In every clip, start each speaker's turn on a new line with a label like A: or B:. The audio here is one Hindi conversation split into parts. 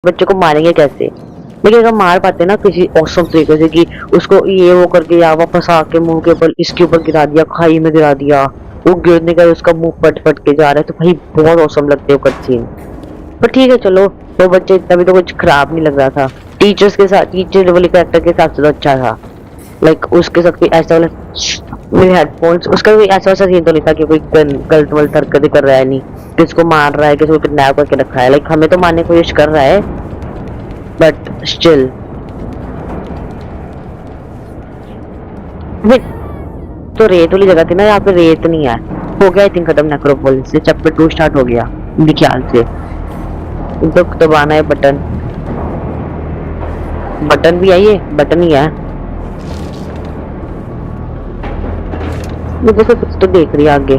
A: बच्चे को मारेंगे कैसे। लेकिन अगर मार पाते ना किसी औसम तरीके से कि उसको ये वो करके या वापस आके मुंह के ऊपर इसके ऊपर गिरा दिया, खाई में गिरा दिया, वो गिरने का उसका मुंह फट फट के जा रहा है, तो भाई बहुत औसम लगते हो कट सीन। पर ठीक है चलो, वो बच्चे इतना भी तो कुछ खराब नहीं लग रहा था। टीचर्स के साथ, टीचर वाले कैरेक्टर के साथ तो अच्छा था। लाइक उसके साथ कोई ऐसा वाला मेरे हेडफोन्स, उसका कोई ऐसा वैसा सीन तो नहीं था कि कोई गलत वलत हरकतें कर रहा है, नहीं किसको मार रहा है, किसी को किडनैप करके रखा है। लाइक हमें तो मारने की कोशिश कर रहा है, बट स्टिल तो रेत वाली जगह थी ना, यहाँ पे रेत नहीं है। हो गया आई थिंक खत्म नेक्रोपोलिस से, चैप्टर 2 स्टार्ट हो गया मेरे ख्याल से। तो दबाना है बटन, बटन भी है, ये बटन ही है। मुझे से कुछ तो देख रही है आगे,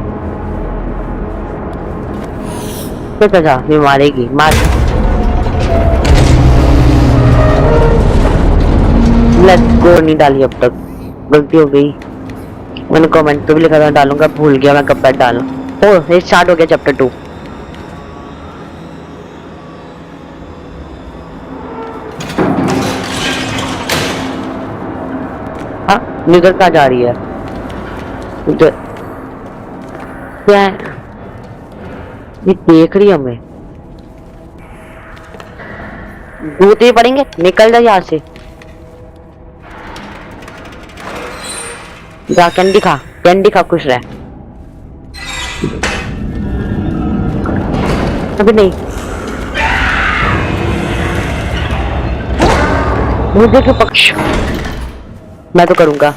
A: तो जा ये मारेगी, मार। लेट्स गो नहीं डाली अब तक, गलती हो गई। मैंने कमेंट पे भी लिखा था डालूंगा, भूल गया मैं कब बैठ डालूं। ओह ये स्टार्ट हो गया चैप्टर 2। हाँ निकल कहाँ जा रही है उधर, क्या है ये देख रही है हमें। जूते पड़ेंगे, निकल जा यहाँ से, जा कैंडी खा, कैंडी खा, खुश रह। अभी नहीं, मुझे क्यों पक्ष, मैं तो करूंगा।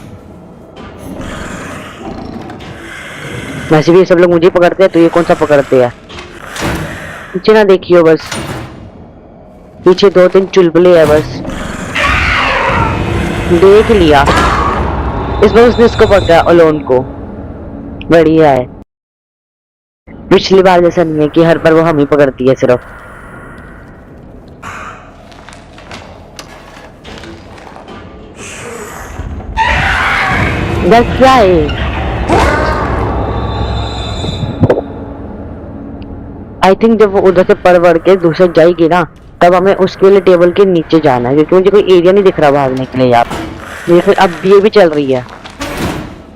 A: वैसे भी सब लोग मुझे पकड़ते हैं, तो ये कौन सा पकड़ते हैं। पीछे ना देखियो बस, पीछे 2-3 चुलबुले है बस, देख लिया। इस बार उसने इसको पकड़ा, अलोन को, बढ़िया है। पिछली बार जैसा नहीं है कि हर बार वो हम ही पकड़ती है सिर्फ। क्या है, आई थिंक जब वो उधर से पढ़ बढ़ के दूसरे जाएगी ना, तब हमें उसके लिए टेबल के नीचे जाना है, क्योंकि मुझे कोई एरिया नहीं दिख रहा भागने के लिए यार। ये फिर अब ये भी चल रही है,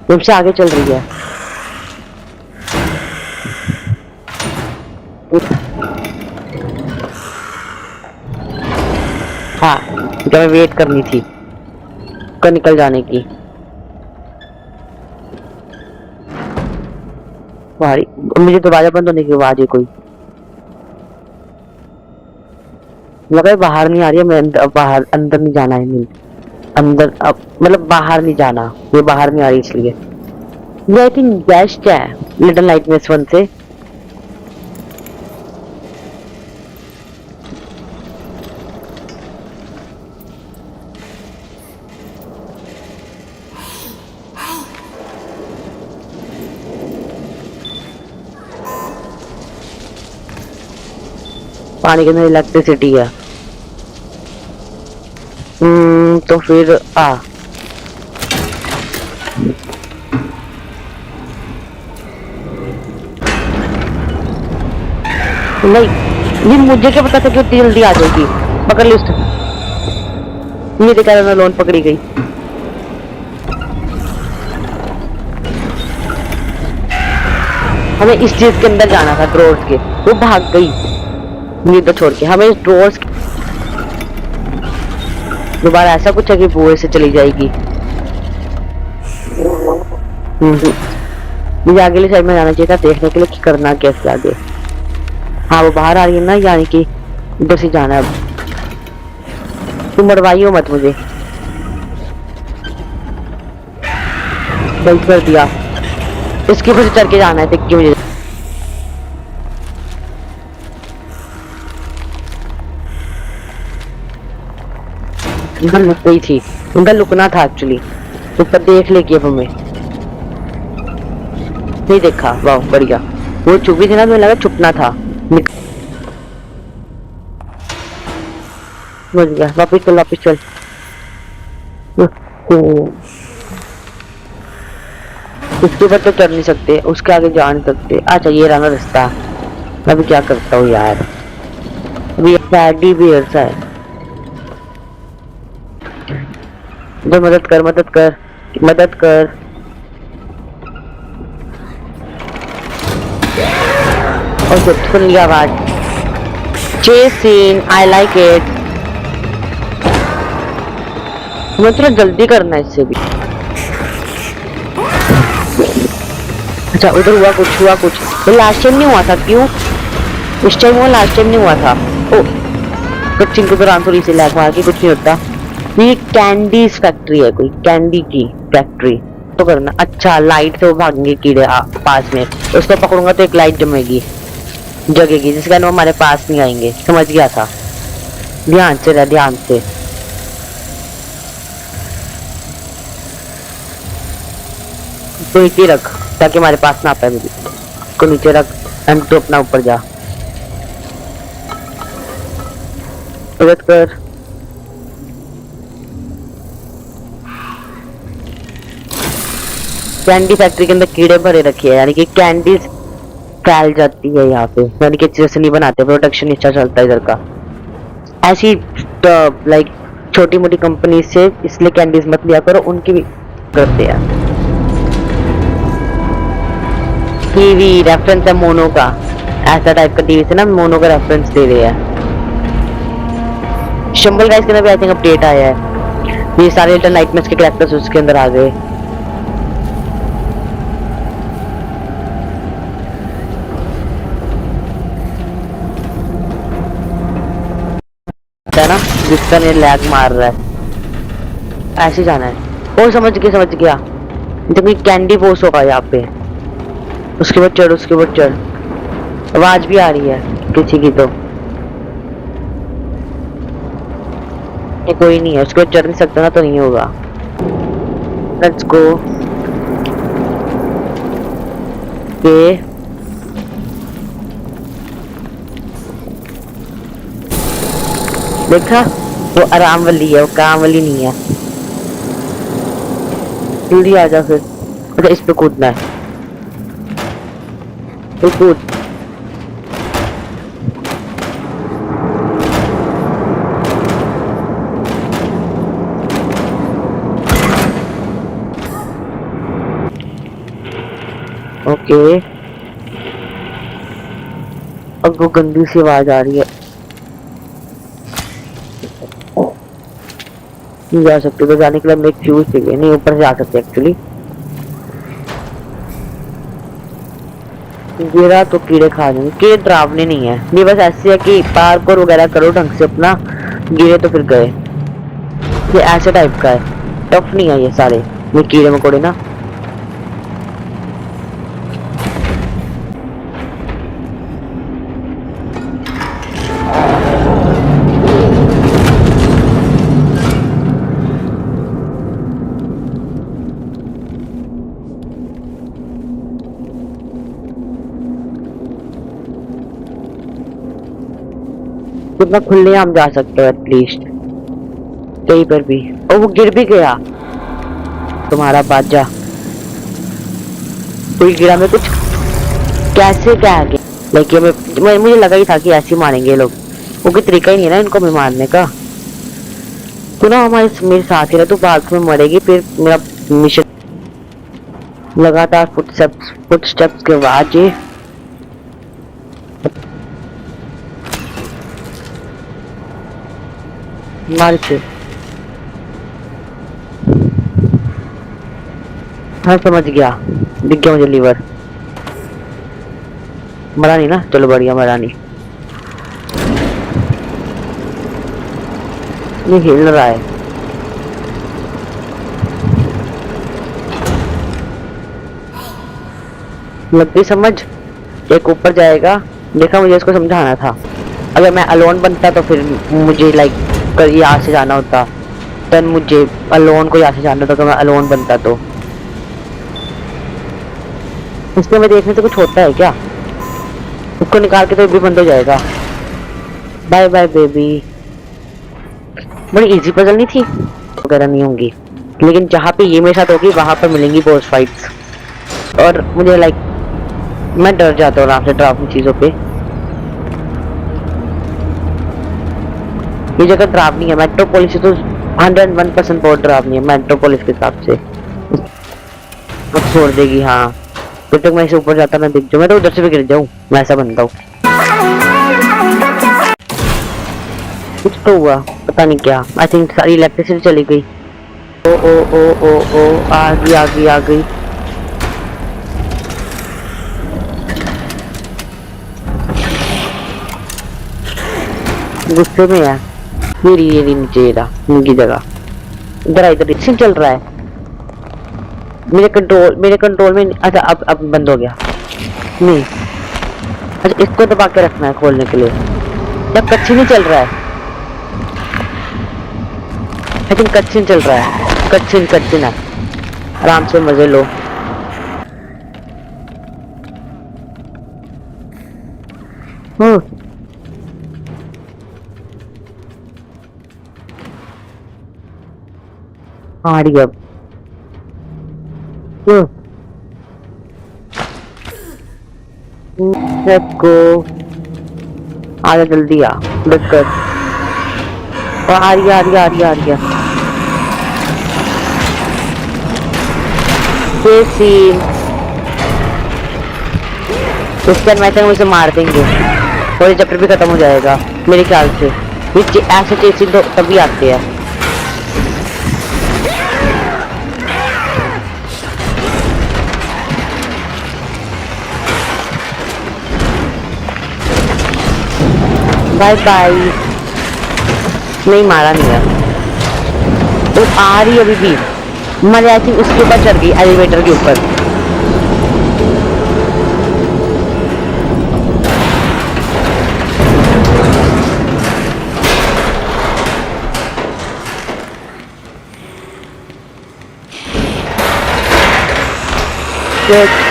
A: तुमसे आगे चल रही है। हाँ जब हमें वेट करनी थी उसका निकल जाने की। भाई मुझे दरवाजा बंद होने की आवाज है, कोई लगा है बाहर नहीं आ रही है। मैं बाहर अंदर नहीं जाना है, नहीं अंदर, अब मतलब बाहर नहीं जाना, ये बाहर नहीं आ रही इसलिए। ये आई थिंक बेस्ट है लिटिल नाइटमेयर्स 1 से। पानी के अंदर इलेक्ट्रिसिटी है। तो फिर नहीं, ये मुझे क्या पता था कि इतनी जल्दी आ जाएगी। पकड़ ली उसने, ये देखा मैं लोन पकड़ी गई। हमें इस चीज के अंदर जाना था, ड्रोर्स के, वो भाग गई ये तो छोड़ के। हमें ड्रोर्स दोबारा ऐसा कुछ है कि वो से चली जाएगी। मुझे आगे साइड में जाना चाहिए था देखने के लिए कि करना कैसे आगे। हाँ वो बाहर आ रही है ना, यानी कि इधर से जाना है। अब तुम मरवाइयो मत मुझे, गलत कर दिया। इसके ऊपर से चढ़ के जाना है, देख के मुझे इधर लुक गई थी, उधर लुकना था एक्चुअली, ऊपर देख लेगी। अब हमें नहीं देखा, वाह बढ़िया। वो छुपी थी ना, तो लगा छुपना था। बच गया, वापिस चल वापिस चल। उसके ऊपर तो चढ़ नहीं सकते, उसके आगे जा नहीं सकते। अच्छा ये रहा रास्ता, मैं भी क्या करता हूँ यार। भी टैडी बियर सा है। तो मदद कर मदद कर मदद कर। और सुन लिया आवाज। Chase scene I like it. हमें थोड़ा जल्दी करना है इससे भी। अच्छा उधर हुआ कुछ ये लास्ट टाइम नहीं हुआ था क्यों? इस टाइम हुआ, लास्ट टाइम नहीं हुआ था। ओ कच्ची के दौरान थोड़ी सी लैग मार के कुछ नहीं होता। ये कैंडीज फैक्ट्री है, कोई कैंडी की फैक्ट्री तो करना। अच्छा लाइट से वो भागेंगे कीड़े पास में, उसको पकड़ूंगा तो एक लाइट जगेगी जिसके कारण वो हमारे पास नहीं आएंगे। समझ गया था। ध्यान से रह, ध्यान से। तो नीचे रख ताकि हमारे पास ना पाए। इसको नीचे रख एंड तो अपना ऊपर जा। मदद कर। कैंडी फैक्ट्री के अंदर कीड़े भरे रखे हैं, यानी कि कैंडीज फैल जाती है यहाँ पे, यानी कि अच्छे से नहीं बनाते। प्रोडक्शन अच्छा चलता है इधर का। ऐसी तो लाइक छोटी मोटी कंपनी से इसलिए कैंडीज मत लिया करो, उनकी भी करते हैं। टीवी रेफरेंस है मोनो का, ऐसा टाइप का टीवी से ना मोनो का रेफरेंस दे रहे हैं। शंबल गाइस के अंदर भी आई थिंक अपडेट आया है। ये सारे लिटिल नाइटमेयर्स के कैरेक्टर्स उसके अंदर आ गए। है ना जिसका ने लैग मार रहा है। ऐसे जाना है। ओ समझ गया देखो कैंडी बॉस होगा यहाँ पे। उसके बाद चढ़। आवाज भी आ रही है किसी की। तो ये कोई नहीं है, उसके बाद चढ़ नहीं सकता ना, तो नहीं होगा। Let's go. ये देखा वो आराम वाली है, वो काम वाली नहीं है। जल्दी आ जा फिर। अच्छा इस पे कूदना है, तो कूद। ओके अब वो गंदी सी आवाज आ रही है। नहीं जा सकते, तो जाने के लिए हमें एक फ्यूज चाहिए। नहीं ऊपर से जा सकते एक्चुअली। गिरा तो कीड़े खा जाएंगे। कीड़े डरावने नहीं है, नहीं बस ऐसे है कि पार्कोर वगैरह करो ढंग से अपना, गिरे तो फिर गए। ये ऐसे टाइप का है, टफ नहीं है ये सारे ये कीड़े मकोड़े ना। कितना खुले हम जा सकते हो एटलीस्ट कहीं पर भी। और वो गिर भी गया तुम्हारा बाजा। कोई गिरा में कुछ कैसे क्या है लाइक मुझे लगा ही था कि ऐसे मारेंगे लोग। वो कोई तरीका ही नहीं है ना इनको भी मारने का। तो ना मेरे साथ ही रहा, तो बाद में मरेगी। फिर मेरा मिशन लगातार फुटस्टेप्स के बाद ये मार के। हाँ समझ गया, दिख गया मुझे लीवर। मरा नहीं ना, चलो बढ़िया मरा नहीं। ये हिल रहा है। लग गई समझ। एक ऊपर जाएगा, देखा मुझे इसको समझाना था। अगर मैं अलोन बनता तो फिर मुझे लाइक यहाँ से जाना होता, देन मुझे अलोन को यहाँ से जाना था, तो मैं अलोन बनता। तो इसमें मैं देखने से कुछ होता है क्या? उसको निकाल के तो भी बंद हो जाएगा। Bye bye baby. बड़ी इजी पजल नहीं थी, वगैरह नहीं होंगी, लेकिन जहाँ पे ये मेरे साथ होगी वहां पर मिलेंगी बॉस फाइट्स। और मुझे लाइक मैं डर जाता हूँ आराम से डरावनी चीजों पे। ये जगह डरावनी है, मेट्रोपोलिस से तो 101% बहुत डरावनी है मेट्रोपोलिस के हिसाब से। अब छोड़ देगी। हाँ जब तक मैं इसे ऊपर जाता ना दिख जाऊँ, मैं तो उधर से भी गिर जाऊँ, मैं ऐसा बनता हूँ। कुछ तो हुआ, पता नहीं क्या। आई थिंक सारी इलेक्ट्रिसिटी चली गई। ओ ओ ओ ओ ओ आ गई आ गई आ गई। गुस्से में है। ये नीचे रहा उनकी जगह। इधर इधर चल रहा है। मेरे कंट्रोल में। अच्छा अब बंद हो गया। नहीं, अच्छा इसको दबा के रखना है खोलने के लिए। जब कच्ची नहीं चल रहा है। आई थिंक कच्ची चल रहा है। कच्ची है। आराम से मजे लो। आ रही अब। Let's go. आजा जल्दी आ। दिक्कत आ रही आ रही आ रही आ रही है। सीन उसके एनिमेशन में उसे मार देंगे और ये चैप्टर भी खत्म हो जाएगा मेरे ख्याल से। ये ऐसे चेसिंग तो तभी आते हैं। Bye bye. नहीं मारा नहीं है। वो आ रही अभी भी। मजा आई थी उसके ऊपर चढ़ गई, एलिवेटर के ऊपर।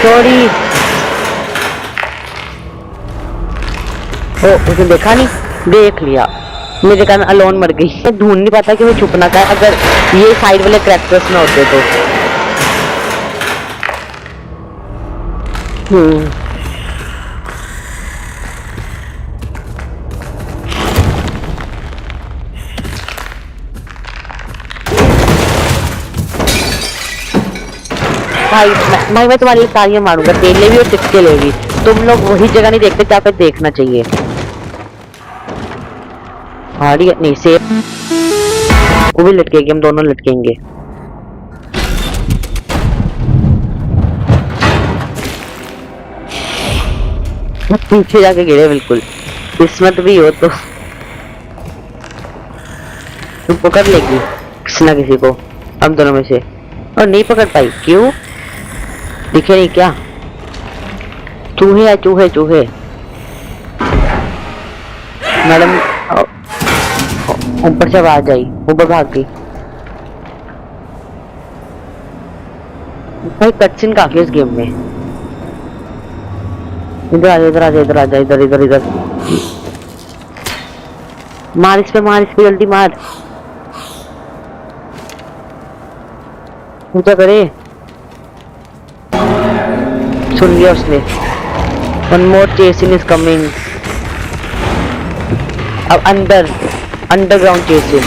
A: सॉरी। ओ उसने देखा नहीं, देख लिया। मेरे कारण अलोन मर गई। मैं ढूंढ नहीं पाता कि मैं छुपना का है, अगर ये साइड वाले कैरेक्टर्स में होते तो। भाई मैं तुम्हारी सारियां मारूंगा, तेल ले भी और टिक्के ले भी। तुम लोग वही जगह नहीं देखते जहाँ पे देखना चाहिए। हाड़ी नहीं सेफ। वो भी लटकेगी, हम दोनों लटकेंगे। पीछे जाके गिरे बिल्कुल। किस्मत भी हो तो तुम पकड़ लेगी किसी ना किसी को, हम दोनों में से। और नहीं पकड़ पाई क्यों? दिखे नहीं क्या? चूहे चूहे चूहे। मैडम ऊपर से आवाज आई, ऊपर भाग गई। भाई कटसिन काफी इस गेम में। इधर आ जा इधर आ जा इधर आ जा इधर इधर इधर। मार इस पे जल्दी मार। पूजा करे। सुन लिया उसने। One more chasing is coming. अब अंडरग्राउंड चेसिंग।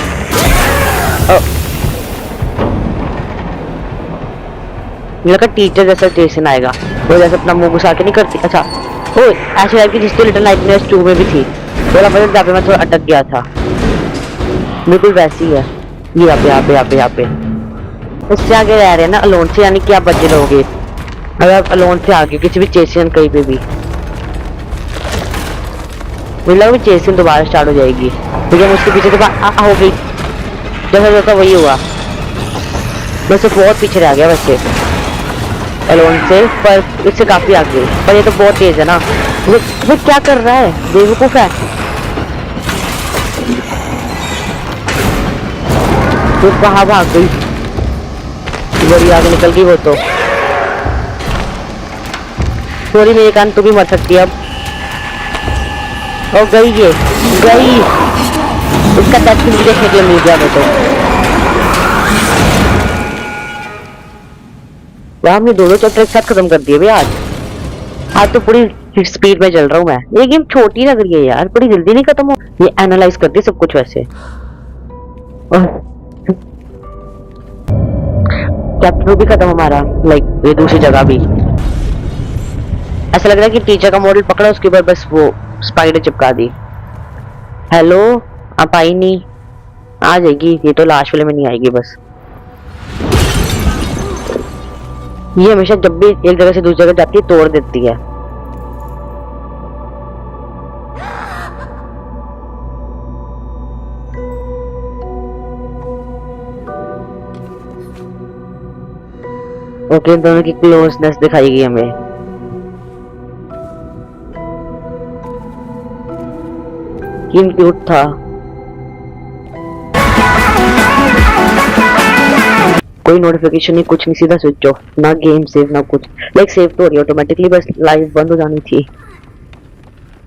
A: मुझे लगा टीचर जैसा चेसिंग आएगा, वो जैसे अपना मुंह घुसा के नहीं करती। अच्छा ओ ऐसी टाइप की जिसकी लिटिल नाइटमेयर्स 2 में भी थी। बोला मतलब जहाँ पे मैं थोड़ा अटक गया था, बिल्कुल वैसी है। ये यहाँ पे उससे आगे रह रहे हैं ना अलोन से, यानी कि आप बचे रहोगे अगर आप अलोन से आगे किसी भी चेसिंग कहीं पे भी। मुझे लगा चेसिंग दोबारा स्टार्ट हो जाएगी, लेकिन उसके पीछे तो हो गई। जैसा जैसा वही हुआ, वैसे बहुत पीछे रह गया वैसे अलोन से, पर इससे काफी आगे। पर ये तो बहुत तेज है ना। वो क्या कर रहा है, बेवकूफ है। वो कहाँ भाग गई? बड़ी आगे निकल गई वो तो। सॉरी मेरे कान, तू भी मर सकती है अब। और गई ये गई। उसका डेथ भी देखने के लिए मिल गया वो तो। वाह हमने दोनों चैप्टर एक साथ खत्म कर दिए भैया आज तो पूरी स्पीड में चल रहा हूँ मैं। ये गेम छोटी लग रही है यार, बड़ी जल्दी नहीं खत्म हो। ये एनालाइज करती है सब कुछ वैसे। चैप्टर भी खत्म हमारा, लाइक ये दूसरी जगह भी। ऐसा लग रहा है कि टीचर का मॉडल पकड़ा, उसके ऊपर बस वो स्पाइडर चिपका दी। हेलो, आप आई नहीं? आ जाएगी, ये तो लास्ट वाले में नहीं आएगी बस। ये हमेशा जब भी एक जगह से दूसरी जगह जाती है तोड़ देती है। ओके, दोनों की क्लोजनेस दिखाई गई हमें। किन क्यूट था। कोई नोटिफिकेशन नहीं, कुछ नहीं, सीधा स्विच ऑफ। ना गेम सेव ना कुछ, लाइक सेव तो हो रही ऑटोमेटिकली, बस लाइव बंद हो जानी थी।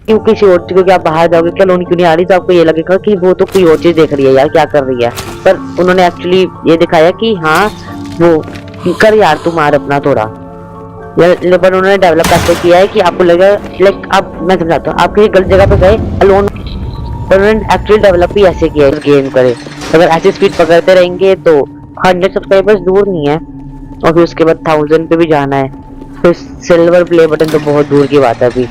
A: क्यों किसी और चीज को, क्या बाहर जाओगे क्या, लोन क्यों नहीं आ रही, तो आपको ये लगेगा कि वो तो कोई और चीज देख रही है यार, क्या कर रही है। पर उन्होंने एक्चुअली ये दिखाया कि हाँ वो कर यार, तुम मार अपना थोड़ा। पर उन्होंने डेवलप ऐसे किया है कि आपको लगे लाइक, अब मैं समझाता हूँ, आप किसी गलत जगह पे गए अलोन, पर उन्होंने एक्चुअली डेवलप भी ऐसे किया है इस गेम करे। अगर ऐसी स्पीड पकड़ते रहेंगे तो 100 सब्सक्राइबर्स दूर नहीं है, और फिर उसके बाद 1000 पे भी जाना है, फिर सिल्वर प्ले बटन तो बहुत दूर की बात है। अभी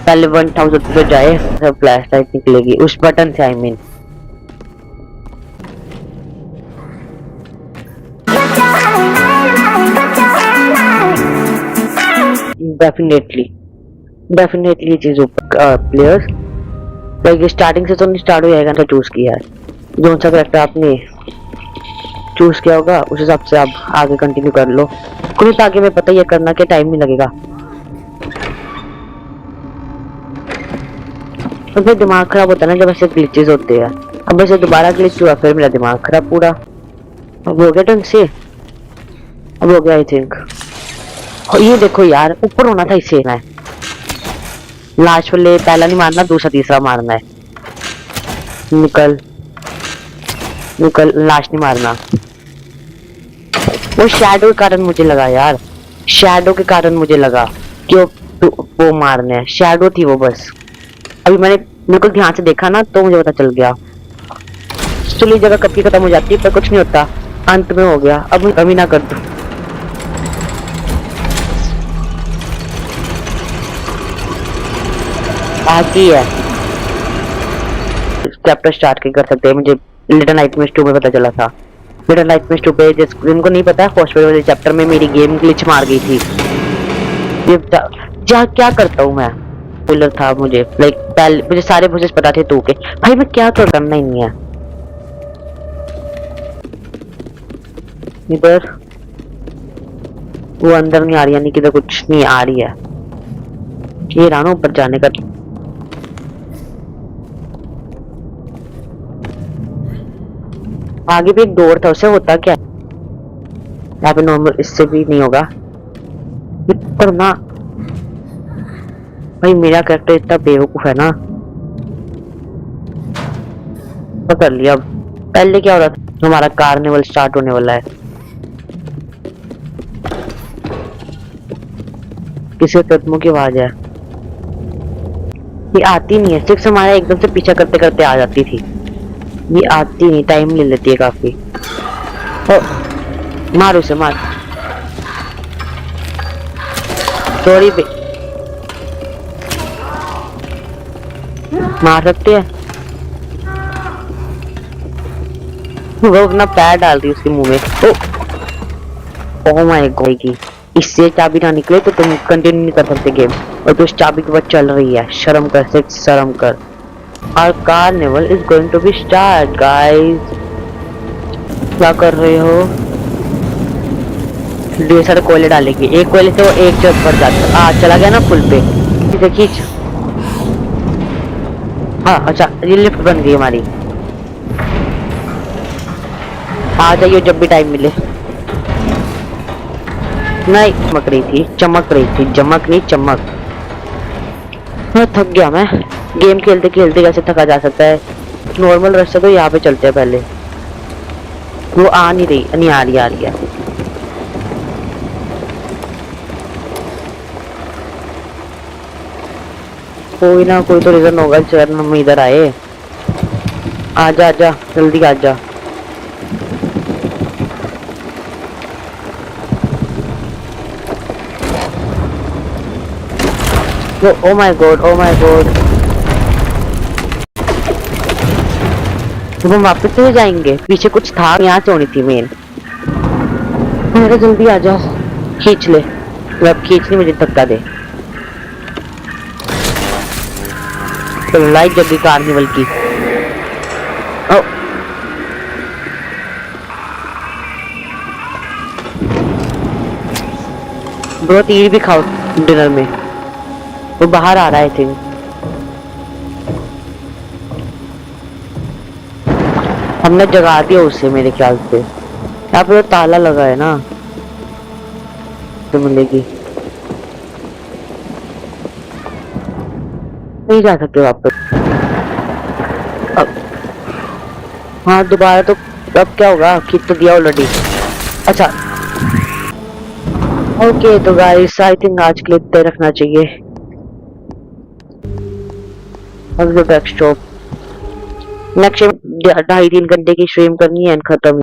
A: पहले 1000 पे जाए फिर फ्लैश लाइट निकलेगी उस बटन से, आई मीन। डेफिनेटली चीजों प्लेयर्स लाइक स्टार्टिंग से तो नहीं स्टार्ट हो जाएगा, तो चूज किया है जो सा करेक्टर आपने चूज किया होगा उस हिसाब से आप आगे कंटिन्यू कर लो। कोई तो आगे में पता ये करना के टाइम नहीं लगेगा, तो फिर दिमाग खराब होता है ना जब ऐसे ग्लिचेस होते हैं। अब ऐसे दोबारा ग्लिच हुआ, फिर मेरा दिमाग खराब पूरा। अब हो गया ढंग से, अब हो गया आई थिंक। ये देखो यार, ऊपर होना था इसे, मैं लास्ट वाले पहला नहीं मारना, दूसरा तीसरा मारना है। निकल निकल, लास्ट नहीं मारना। वो शैडो के कारण मुझे लगा यार, शैडो के कारण मुझे लगा कि वो मारने हैं, शैडो थी वो बस। अभी मैंने बिल्कुल ध्यान से देखा ना तो मुझे पता चल गया। चलिए जगह कब की खत्म हो जाती है, पर कुछ नहीं होता, अंत में हो गया। अब कमी ना कर दो। बाकी है चैप्टर स्टार्ट कर सकते हैं। मुझे लिटिल नाइटमेयर्स 2 में पता चला था। लिटिल नाइटमेयर्स 2 पे जिनको नहीं पता है, हॉस्पिटल वाले चैप्टर में मेरी गेम ग्लिच मार गई थी। ये क्या करता हूँ मैं, पुलर था मुझे, लाइक पहले मुझे सारे प्रोसेस पता थे तू के, भाई मैं क्या करना ही नहीं है। इधर वो अंदर नहीं आ रही, यानी कि इधर कुछ नहीं आ रही है। ये रहा ना ऊपर जाने का। आगे भी एक डोर था, उससे होता क्या, यहाँ पे नॉर्मल इससे भी नहीं होगा। पर ना भाई मेरा कैरेक्टर इतना बेवकूफ है ना, पकड़ लिया। अब पहले क्या हो रहा था, हमारा कार्निवल स्टार्ट होने वाला है। किसी कदमों की आवाज है, ये आती नहीं है, सिक्स हमारा एकदम से पीछा करते करते आ जाती थी, ये आती नहीं, टाइम ले लेती है काफी। मार उसे, मार। सॉरी बे, मार सकते हैं। वो अपना पैर डाल दी उसके मुंह में। ओह माय गॉड की इससे चाबी ना निकले तो तुम कंटिन्यू नहीं कर सकते गेम, और तो उस चाबी के बाद चल रही है। शर्म कर सिक्स, शर्म कर। Our carnival is going to be start, guys. क्या कर रहे हो? ढेर सारे कोयले डालेंगे, एक कोयले से वो एक जगह पर जाता है। चला गया ना पुल पे, इसे खींच। हाँ अच्छा, ये लिफ्ट बन गई हमारी। आ जाइए जब भी टाइम मिले। नहीं चमक रही थी, चमक रही थी, चमक नहीं चमक। मैं थक गया, मैं गेम खेलते खेलते कैसे थका जा सकता है। नॉर्मल रास्ता तो यहाँ पे चलते हैं पहले। वो आ नहीं रही, नहीं आ रही, आ रही है। कोई ना कोई तो रीजन होगा चल हम इधर आए। आजा आजा जल्दी आजा। Oh my God oh my God. तो हम वापस से जाएंगे, पीछे कुछ था यहाँ से होनी थी मेन। अरे जल्दी आ जा, खींच ले। अब खींचनी मुझे धक्का दे। तो लाइक जल्दी कार्निवल की। ओ ब्रो तीर भी खाओ डिनर में। वो बाहर आ रहा है थिंक। हमने जगा दिया उसे मेरे ख्याल से। यहाँ पे तो ताला लगा है ना, तो मिलेगी। नहीं जा सकते वापस अब। हाँ दोबारा तो अब क्या होगा, खींच तो दिया ऑलरेडी। अच्छा ओके तो गाइस आई थिंक आज के लिए इतना ही रखना चाहिए। अब नेक्स्ट नेक्स्ट 2.5-3 घंटे की स्ट्रीम करनी है एंड खत्म।